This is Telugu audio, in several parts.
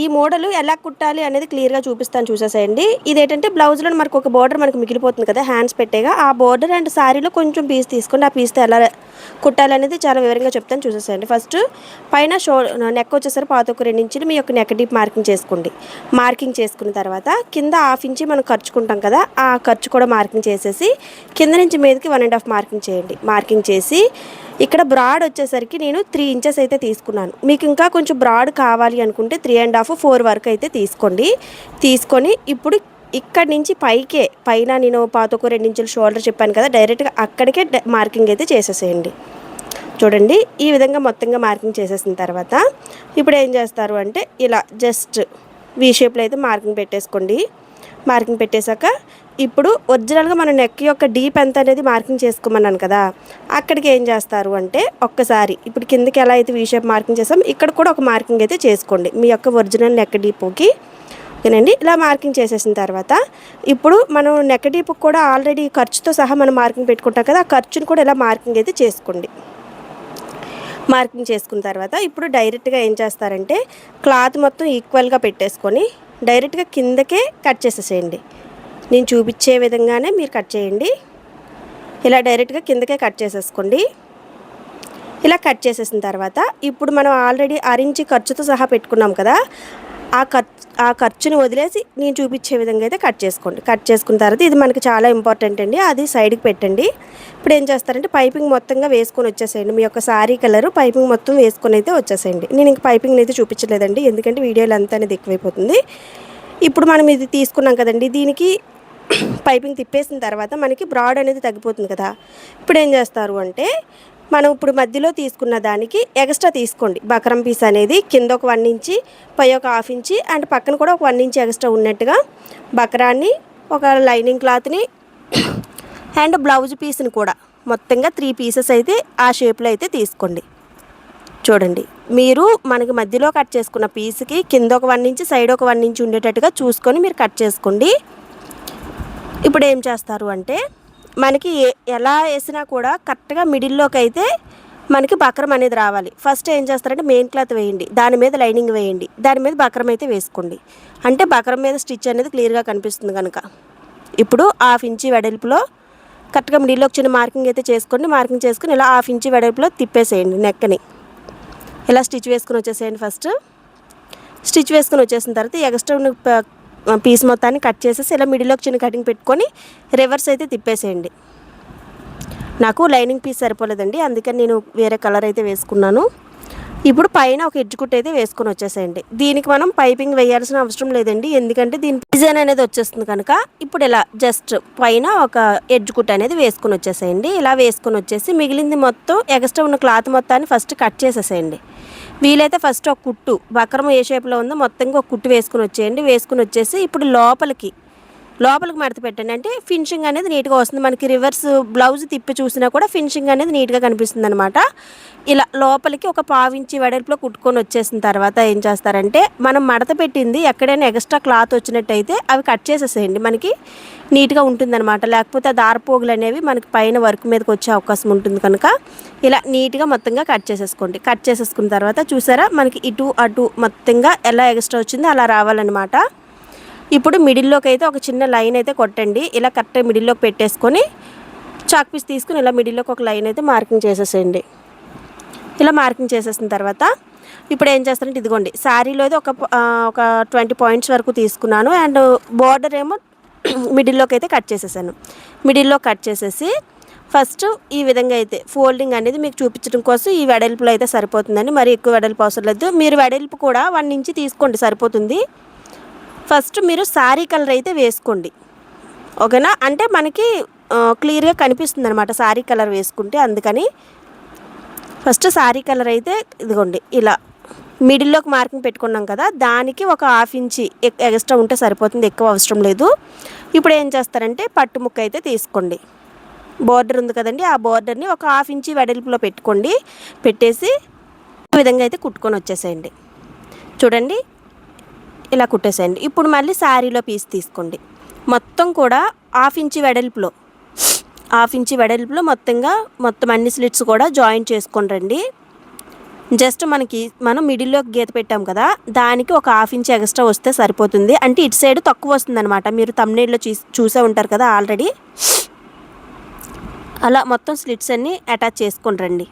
ఈ మోడల్ ఎలా కుట్టాలి అనేది క్లియర్గా చూపిస్తాను, చూసేసేయండి. ఇదేంటంటే బ్లౌజ్లో మనకు ఒక బోర్డర్ మనకు మిగిలిపోతుంది కదా హ్యాండ్స్ పెట్టేగా, ఆ బోర్డర్ అండ్ శారీలో కొంచెం పీస్ తీసుకొని ఆ పీస్తో ఎలా కుట్టాలనేది చాలా వివరంగా చెప్తాను, చూసేసేయండి. ఫస్ట్ పైన నెక్ వచ్చేసరికి 2 ఇంచులు మీ యొక్క నెక్ డీప్ మార్కింగ్ చేసుకోండి. మార్కింగ్ చేసుకున్న తర్వాత కింద 1/2 ఇంచు మనం ఖర్చుకుంటాం కదా, ఆ ఖర్చు కూడా మార్కింగ్ చేసేసి కింద నుంచి మీదకి 1.5 మార్కింగ్ చేయండి. మార్కింగ్ చేసి ఇక్కడ బ్రాడ్ వచ్చేసరికి నేను 3 ఇంచెస్ అయితే తీసుకున్నాను. మీకు ఇంకా కొంచెం బ్రాడ్ కావాలి అనుకుంటే 3.5 4 వరకు అయితే తీసుకోండి. తీసుకొని ఇప్పుడు ఇక్కడ నుంచి పైన నేను 2 ఇంచుల షోల్డర్ చెప్పాను కదా, డైరెక్ట్గా అక్కడికే మార్కింగ్ అయితే చేసేసేయండి. చూడండి, ఈ విధంగా మొత్తంగా మార్కింగ్ చేసేసిన తర్వాత ఇప్పుడు ఏం చేస్తారు అంటే ఇలా జస్ట్ వీ షేప్లో అయితే మార్కింగ్ పెట్టేసుకోండి. మార్కింగ్ పెట్టేశాక ఇప్పుడు ఒరిజినల్గా మన నెక్ యొక్క డీప్ ఎంత అనేది మార్కింగ్ చేసుకోమన్నాను కదా, అక్కడికి ఏం చేస్తారు అంటే ఒక్కసారి ఇప్పుడు కిందకి ఎలా అయితే వీ షేప్ మార్కింగ్ చేసాం ఇక్కడ కూడా ఒక మార్కింగ్ అయితే చేసుకోండి మీ యొక్క ఒరిజినల్ నెక్ డీప్కి. ఓకేనండి, ఇలా మార్కింగ్ చేసేసిన తర్వాత ఇప్పుడు మనం నెక్ డీప్కి కూడా ఆల్రెడీ ఖర్చుతో సహా మనం మార్కింగ్ పెట్టుకుంటాం కదా, ఆ ఖర్చును కూడా ఇలా మార్కింగ్ అయితే చేసుకోండి. మార్కింగ్ చేసుకున్న తర్వాత ఇప్పుడు డైరెక్ట్గా ఏం చేస్తారంటే క్లాత్ మొత్తం ఈక్వల్గా పెట్టేసుకొని డైరెక్ట్గా కిందకే కట్ చేసేసేయండి. నేను చూపించే విధంగానే మీరు కట్ చేయండి. ఇలా డైరెక్ట్గా కిందకే కట్ చేసేసుకోండి. ఇలా కట్ చేసేసిన తర్వాత ఇప్పుడు మనం ఆల్రెడీ 1 ఇంచు ఖర్చుతో సహా పెట్టుకున్నాం కదా, ఆ ఖర్చుని వదిలేసి నేను చూపించే విధంగా అయితే కట్ చేసుకోండి. కట్ చేసుకున్న తర్వాత ఇది మనకి చాలా ఇంపార్టెంట్ అండి, అది సైడ్కి పెట్టండి. ఇప్పుడు ఏం చేస్తారంటే పైపింగ్ మొత్తంగా వేసుకొని వచ్చేసేయండి. మీ యొక్క శారీ కలరు పైపింగ్ మొత్తం వేసుకొని అయితే వచ్చేసేయండి. నేను ఇంక పైపింగ్ అయితే చూపించలేదండి, ఎందుకంటే వీడియోలో అంతా అనేది ఎక్కువైపోతుంది. ఇప్పుడు మనం ఇది తీసుకున్నాం కదండి, దీనికి పైపింగ్ తిప్పేసిన తర్వాత మనకి బ్రాడ్ అనేది తగ్గిపోతుంది కదా. ఇప్పుడు ఏం చేస్తారు అంటే మనం ఇప్పుడు మధ్యలో తీసుకున్న దానికి ఎక్స్ట్రా తీసుకోండి. బక్రం పీస్ అనేది కింద ఒక 1 ఇంచి, పై ఒక 1/2 ఇంచి అండ్ పక్కన కూడా ఒక 1 ఇంచి ఎక్స్ట్రా ఉన్నట్టుగా బక్రాన్ని, ఒక లైనింగ్ క్లాత్ని అండ్ బ్లౌజ్ పీస్ని కూడా మొత్తంగా 3 పీసెస్ అయితే ఆ షేప్లో అయితే తీసుకోండి. చూడండి, మీరు మనకి మధ్యలో కట్ చేసుకున్న పీస్కి కింద ఒక 1 ఇంచి, సైడ్ ఒక 1 ఇంచి ఉండేటట్టుగా చూసుకొని మీరు కట్ చేసుకోండి. ఇప్పుడు ఏం చేస్తారు అంటే మనకి ఎలా వేసినా కూడా కరెక్ట్గా మిడిల్లోకి అయితే మనకి బక్రం అనేది రావాలి. ఫస్ట్ ఏం చేస్తారంటే మెయిన్ క్లాత్ వేయండి, దాని మీద లైనింగ్ వేయండి, దాని మీద బక్రం అయితే వేసుకోండి. అంటే బక్రం మీద స్టిచ్ అనేది క్లియర్గా కనిపిస్తుంది కనుక. ఇప్పుడు 1/2 ఇంచి వెడల్పులో కరెక్ట్గా మిడిల్లోకి చిన్న మార్కింగ్ అయితే చేసుకోండి. మార్కింగ్ చేసుకుని ఇలా 1/2 ఇంచి వెడల్పులో తిప్పేసేయండి నెక్ని. ఇలా స్టిచ్ వేసుకుని వచ్చేసేయండి. ఫస్ట్ స్టిచ్ వేసుకుని వచ్చేసిన తర్వాత ఎక్స్ట్రా ఉన్న పీస్ మొత్తాన్ని కట్ చేసేసి ఇలా మిడిల్లోకి చిన్న కటింగ్ పెట్టుకొని రివర్స్ అయితే తిప్పేసేయండి. నాకు లైనింగ్ పీస్ సరిపోలేదండి, అందుకని నేను వేరే కలర్ అయితే వేసుకున్నాను. ఇప్పుడు పైన ఒక ఎడ్జ్ కుట్ అయితే వేసుకొని వచ్చేసేయండి. దీనికి మనం పైపింగ్ వేయాల్సిన అవసరం లేదండి, ఎందుకంటే దీని డిజైన్ అనేది వచ్చేస్తుంది కనుక. ఇప్పుడు ఇలా జస్ట్ పైన ఒక ఎడ్జ్ కుట్ అనేది వేసుకొని వచ్చేసేయండి. ఇలా వేసుకొని వచ్చేసి మిగిలింది మొత్తం ఎక్స్ట్రా ఉన్న క్లాత్ మొత్తాన్ని ఫస్ట్ కట్ చేసేసేయండి. వీలైతే ఫస్ట్ ఒక కుట్టు బక్రం ఏ షేప్లో ఉందో మొత్తంగా ఒక కుట్టు వేసుకుని వచ్చేయండి. వేసుకుని వచ్చేసి ఇప్పుడు లోపలికి మడత పెట్టండి. అంటే ఫినిషింగ్ అనేది నీట్గా వస్తుంది. మనకి రివర్స్ బ్లౌజ్ తిప్పి చూసినా కూడా ఫినిషింగ్ అనేది నీట్గా కనిపిస్తుంది అనమాట. ఇలా లోపలికి ఒక 1/2 ఇంచి వెడల్పులో కుట్టుకొని వచ్చేసిన తర్వాత ఏం చేస్తారంటే మనం మడత పెట్టింది ఎక్కడైనా ఎక్స్ట్రా క్లాత్ వచ్చినట్టయితే అవి కట్ చేసేసేయండి, మనకి నీట్గా ఉంటుందన్నమాట. లేకపోతే ఆ దారపోగులు అనేవి మనకి పైన వర్క్ మీదకి వచ్చే అవకాశం ఉంటుంది కనుక ఇలా నీట్గా మొత్తంగా కట్ చేసేసుకోండి. కట్ చేసేసుకున్న తర్వాత చూసారా మనకి ఇటు అటు మొత్తంగా ఎలా ఎక్స్ట్రా వచ్చిందో అలా రావాలన్నమాట. ఇప్పుడు మిడిల్లోకి అయితే ఒక చిన్న లైన్ అయితే కొట్టండి. ఇలా కరెక్ట్గా మిడిల్లోకి పెట్టేసుకొని చాక్ పీస్ తీసుకుని ఇలా మిడిల్లోకి ఒక లైన్ అయితే మార్కింగ్ చేసేసేయండి. ఇలా మార్కింగ్ చేసేసిన తర్వాత ఇప్పుడు ఏం చేస్తారంటే ఇదిగోండి, శారీలో అయితే ఒక 20 పాయింట్స్ వరకు తీసుకున్నాను అండ్ బోర్డర్ ఏమో మిడిల్లోకి అయితే కట్ చేసేసాను. మిడిల్లో కట్ చేసేసి ఫస్ట్ ఈ విధంగా అయితే ఫోల్డింగ్ అనేది మీకు చూపించడం కోసం ఈ వెడల్పులో అయితే సరిపోతుందండి, మరి ఎక్కువ వెడల్పు అవసరం లేదు. మీరు వెడల్పు కూడా 1 ఇంచి తీసుకోండి, సరిపోతుంది. ఫస్ట్ మీరు శారీ కలర్ అయితే వేసుకోండి, ఓకేనా. అంటే మనకి క్లియర్గా కనిపిస్తుంది అనమాట శారీ కలర్ వేసుకుంటే, అందుకని ఫస్ట్ శారీ కలర్ అయితే ఇదిగోండి ఇలా మిడిల్లోకి మార్కింగ్ పెట్టుకున్నాం కదా, దానికి ఒక 1/2 ఇంచి ఎక్స్ట్రా ఉంటే సరిపోతుంది, ఎక్కువ అవసరం లేదు. ఇప్పుడు ఏం చేస్తారంటే పట్టు ముక్క అయితే తీసుకోండి. బోర్డర్ ఉంది కదండి, ఆ బోర్డర్ని ఒక 1/2 ఇంచి వెడల్పులో పెట్టుకోండి. పెట్టేసి ఈ విధంగా అయితే కుట్టుకొని వచ్చేసేయండి. చూడండి, ఇలా కుట్టేసేయండి. ఇప్పుడు మళ్ళీ శారీలో పీస్ తీసుకోండి. మొత్తం కూడా 1/2 ఇంచి వెడల్పులో మొత్తం అన్ని స్లిట్స్ కూడా జాయిన్ చేసుకొని రండి. జస్ట్ మనం మిడిల్లోకి గీత పెట్టాం కదా, దానికి ఒక 1/2 ఇంచ్ ఎక్స్ట్రా వస్తే సరిపోతుంది. అంటే ఇటు సైడ్ తక్కువ వస్తుందన్నమాట. మీరు థంబ్నెయిల్లో చూసే ఉంటారు కదా ఆల్రెడీ. అలా మొత్తం స్లిట్స్ అన్నీ అటాచ్ చేసుకొని రండి.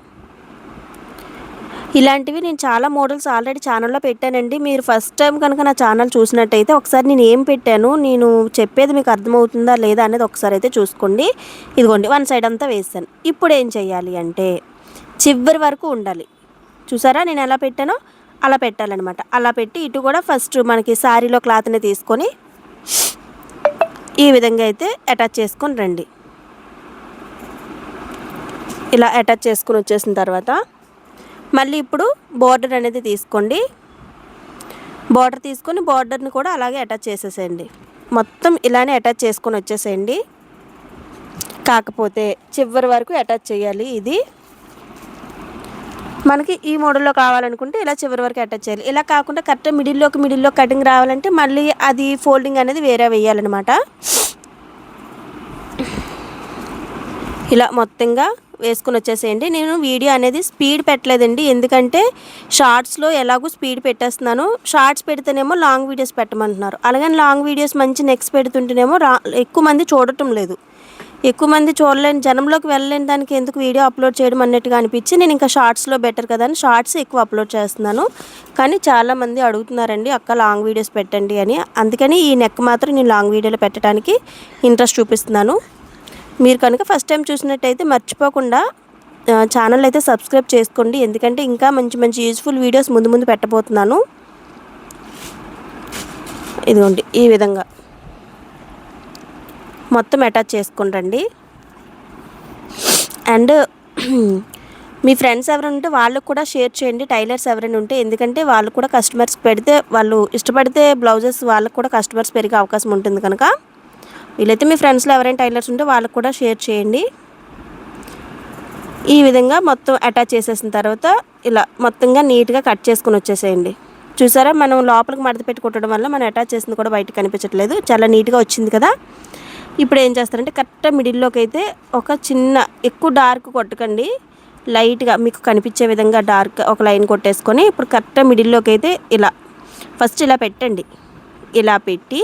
ఇలాంటివి నేను చాలా మోడల్స్ ఆల్రెడీ ఛానల్లో పెట్టానండి. మీరు ఫస్ట్ టైం కనుక నా ఛానల్ చూసినట్టయితే ఒకసారి నేను ఏం పెట్టాను, నేను చెప్పేది మీకు అర్థమవుతుందా లేదా అనేది ఒకసారి అయితే చూసుకోండి. ఇదిగోండి, వన్ సైడ్ అంతా వేసాను. ఇప్పుడు ఏం చేయాలి అంటే చివరి వరకు ఉండాలి. చూసారా నేను ఎలా పెట్టానో అలా పెట్టాలన్నమాట. అలా పెట్టి ఇటు కూడా ఫస్ట్ మనకి శారీలో క్లాత్ని తీసుకొని ఈ విధంగా అయితే అటాచ్ చేసుకొని రండి. ఇలా అటాచ్ చేసుకొని వచ్చేసిన తర్వాత మళ్ళీ ఇప్పుడు బోర్డర్ అనేది తీసుకోండి. బోర్డర్ తీసుకొని బోర్డర్ని కూడా అలాగే అటాచ్ చేసేసేయండి. మొత్తం ఇలానే అటాచ్ చేసుకొని వచ్చేసేయండి. కాకపోతే చివరి వరకు అటాచ్ చేయాలి. ఇది మనకి ఈ మోడల్లో కావాలనుకుంటే ఇలా చివరి వరకు అటాచ్ చేయాలి. ఇలా కాకుండా కరెక్ట్ మిడిల్లో కటింగ్ రావాలంటే మళ్ళీ అది ఫోల్డింగ్ అనేది వేరే వేయాలన్నమాట. ఇలా మొత్తంగా వేసుకొని వచ్చేసేయండి. నేను వీడియో అనేది స్పీడ్ పెట్టలేదండి, ఎందుకంటే షార్ట్స్లో ఎలాగో స్పీడ్ పెట్టేస్తున్నాను. షార్ట్స్ పెడితేనేమో లాంగ్ వీడియోస్ పెట్టమంటున్నారు. అలాగని లాంగ్ వీడియోస్ మంచి నెక్స్ట్ పెడుతుంటేనేమో ఎక్కువ మంది చూడటం లేదు. ఎక్కువ మంది చూడలేని, జనంలోకి వెళ్ళలేని దానికి ఎందుకు వీడియో అప్లోడ్ చేయడం అన్నట్టుగా అనిపించి నేను ఇంకా షార్ట్స్లో బెటర్ కదా అని షార్ట్స్ ఎక్కువ అప్లోడ్ చేస్తున్నాను. కానీ చాలామంది అడుగుతున్నారండి, అక్క లాంగ్ వీడియోస్ పెట్టండి అని. అందుకని ఈ నెక్ మాత్రం నేను లాంగ్ వీడియోలో పెట్టడానికి ఇంట్రెస్ట్ చూపిస్తున్నాను. మీరు కనుక ఫస్ట్ టైం చూసినట్టయితే మర్చిపోకుండా ఛానల్ అయితే సబ్స్క్రైబ్ చేసుకోండి, ఎందుకంటే ఇంకా మంచి మంచి యూజ్ఫుల్ వీడియోస్ ముందు పెట్టబోతున్నాను. ఇదిగోండి, ఈ విధంగా మొత్తం అటాచ్ చేసుకొని రండి. అండ్ మీ ఫ్రెండ్స్ ఎవరైనా ఉంటే వాళ్ళకు కూడా షేర్ చేయండి, టైలర్స్ ఎవరైనా ఉంటే. ఎందుకంటే వాళ్ళు కూడా కస్టమర్స్ పెడితే, వాళ్ళు ఇష్టపడితే బ్లౌజెస్ వాళ్ళకు కూడా కస్టమర్స్ పెరిగే అవకాశం ఉంటుంది కనుక వీలైతే మీ ఫ్రెండ్స్లో ఎవరైనా టైలర్స్ ఉంటే వాళ్ళకు కూడా షేర్ చేయండి. ఈ విధంగా మొత్తం అటాచ్ చేసేసిన తర్వాత ఇలా మొత్తంగా నీట్గా కట్ చేసుకొని వచ్చేసేయండి. చూసారా, మనం లోపలికి మడత పెట్టి కుట్టడం వల్ల మనం అటాచ్ చేసింది కూడా బయటకు కనిపించట్లేదు. చాలా నీట్గా వచ్చింది కదా. ఇప్పుడు ఏం చేస్తారంటే కరెక్ట్గా మిడిల్లోకి అయితే ఒక చిన్న, ఎక్కువ డార్క్ కొట్టకండి, లైట్గా మీకు కనిపించే విధంగా డార్క్ ఒక లైన్ కొట్టేసుకొని ఇప్పుడు కరెక్ట్గా మిడిల్లోకి అయితే ఇలా ఫస్ట్ ఇలా పెట్టండి. ఇలా పెట్టి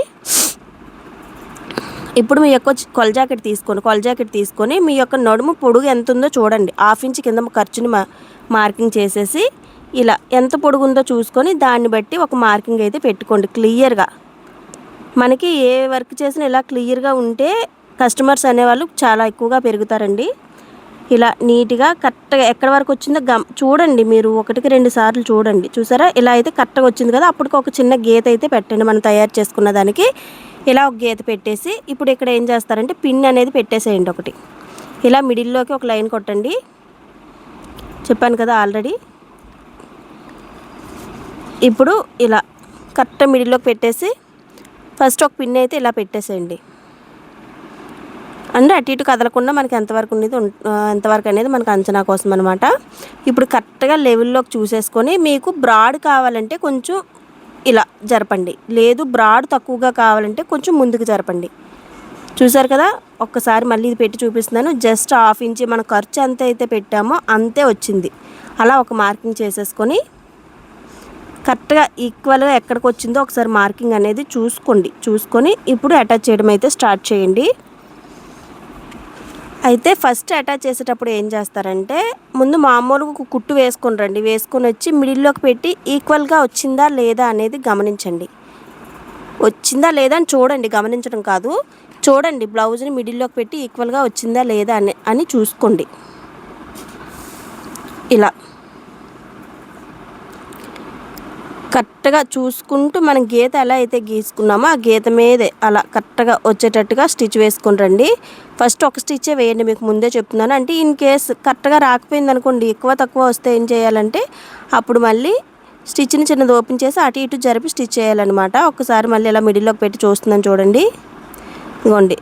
ఇప్పుడు మీ యొక్క కొల జాకెట్ తీసుకొని మీ యొక్క నడుము పొడుగు ఎంత ఉందో చూడండి. 1/2 ఇంచ్ కింద ఖర్చుని మార్కింగ్ చేసేసి ఇలా ఎంత పొడుగు ఉందో చూసుకొని దాన్ని బట్టి ఒక మార్కింగ్ అయితే పెట్టుకోండి క్లియర్గా. మనకి ఏ వర్క్ చేసినా ఇలా క్లియర్గా ఉంటే కస్టమర్స్ అనేవాళ్ళు చాలా ఎక్కువగా పెరుగుతారండి. ఇలా నీట్గా కరెక్ట్గా ఎక్కడి వరకు వచ్చిందో చూడండి. మీరు 1-2 సార్లు చూడండి. చూసారా, ఇలా అయితే కరెక్ట్గా వచ్చింది కదా. అప్పటికి ఒక చిన్న గీత అయితే పెట్టండి. మనం తయారు చేసుకున్న దానికి ఇలా ఒక గీత పెట్టేసి ఇప్పుడు ఇక్కడ ఏం చేస్తారంటే పిన్ అనేది పెట్టేసేయండి ఒకటి. ఇలా మిడిల్లోకి ఒక లైన్ కొట్టండి. చెప్పాను కదా ఆల్రెడీ. ఇప్పుడు ఇలా కరెక్ట్ మిడిల్లోకి పెట్టేసి ఫస్ట్ ఒక పిన్ అయితే ఇలా పెట్టేసేయండి. అంటే అటు ఇటు కదలకుండా మనకి ఎంతవరకు అనేది మనకు అంచనా కోసం అనమాట. ఇప్పుడు కరెక్ట్గా లెవెల్లోకి చూసేసుకొని మీకు బ్రాడ్ కావాలంటే కొంచెం ఇలా జరపండి, లేదు బ్రాడ్ తక్కువగా కావాలంటే కొంచెం ముందుకు జరపండి. చూసారు కదా, ఒక్కసారి మళ్ళీ ఇది పెట్టి చూపిస్తున్నాను. జస్ట్ 1/2 ఇంచ్ మన ఖర్చు ఎంత అయితే పెట్టామో అంతే వచ్చింది. అలా ఒక మార్కింగ్ చేసేసుకొని కరెక్ట్గా ఈక్వల్గా ఎక్కడికి వచ్చిందో ఒకసారి మార్కింగ్ అనేది చూసుకొని ఇప్పుడు అటాచ్ చేయడం అయితే స్టార్ట్ చేయండి. అయితే ఫస్ట్ అటాచ్ చేసేటప్పుడు ఏం చేస్తారంటే ముందు మామూలుగా కుట్టు వేసుకొని రండి. వేసుకొని వచ్చి మిడిల్లోకి పెట్టి ఈక్వల్గా వచ్చిందా లేదా అనేది గమనించండి. వచ్చిందా లేదా అని చూడండి, గమనించడం కాదు, చూడండి. బ్లౌజ్ని మిడిల్లోకి పెట్టి ఈక్వల్గా వచ్చిందా లేదా అని చూసుకోండి. ఇలా కరెక్ట్గా చూసుకుంటూ మనం గీత ఎలా అయితే గీసుకున్నామో ఆ గీత మీదే అలా కరెక్ట్గా వచ్చేటట్టుగా స్టిచ్ వేసుకొని రండి. ఫస్ట్ ఒక స్టిచ్చే వేయండి, మీకు ముందే చెప్తున్నాను. అంటే ఇన్ కేస్ కరెక్ట్గా రాకపోయింది అనుకోండి, ఎక్కువ తక్కువ వస్తే ఏం చేయాలంటే అప్పుడు మళ్ళీ స్టిచ్ని చిన్నది ఓపెన్ చేసి అటు ఇటు జరిపి స్టిచ్ చేయాలన్నమాట. ఒకసారి మళ్ళీ ఇలా మిడిల్లోకి పెట్టి చూస్తున్నాను చూడండి. ఇదిగోండి,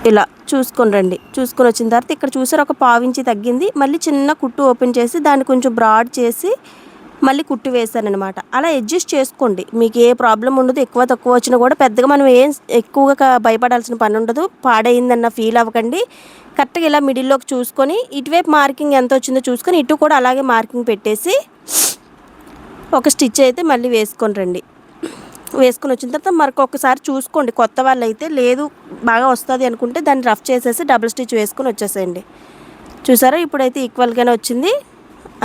ఇలా చూసుకొని రండి. చూసుకొని వచ్చిన తర్వాత ఇక్కడ చూసారు ఒక 1/2 ఇంచ్ తగ్గింది. మళ్ళీ చిన్న కుట్టు ఓపెన్ చేసి దాన్ని కొంచెం బ్రాడ్ చేసి మళ్ళీ కుట్టు వేసానమాట. అలా అడ్జస్ట్ చేసుకోండి, మీకు ఏ ప్రాబ్లం ఉండదు. ఎక్కువ తక్కువ వచ్చినా కూడా పెద్దగా మనం ఏం ఎక్కువగా భయపడాల్సిన పని ఉండదు. పాడైందన్న ఫీల్ అవ్వకండి. కరెక్ట్గా ఇలా మిడిల్లోకి చూసుకొని ఇటువైపు మార్కింగ్ ఎంత వచ్చిందో చూసుకొని ఇటు కూడా అలాగే మార్కింగ్ పెట్టేసి ఒక స్టిచ్ అయితే మళ్ళీ వేసుకొని రండి. వేసుకొని వచ్చిన తర్వాత మరొకసారి చూసుకోండి. కొత్త వాళ్ళు అయితే లేదు బాగా వస్తుంది అనుకుంటే దాన్ని రఫ్ చేసేసి డబుల్ స్టిచ్ వేసుకొని వచ్చేసేయండి. చూసారా ఇప్పుడైతే ఈక్వల్గానే వచ్చింది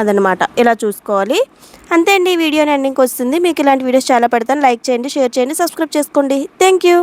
అదనమాట. ఇలా చూసుకోవాలి. అంతే అండి. ఈ వీడియో ఎండింగ్కి వస్తుంది. మీకు ఇలాంటి వీడియోస్ చాలా పెడతాను. లైక్ చేయండి, షేర్ చేయండి, సబ్స్క్రైబ్ చేసుకోండి. Thank you.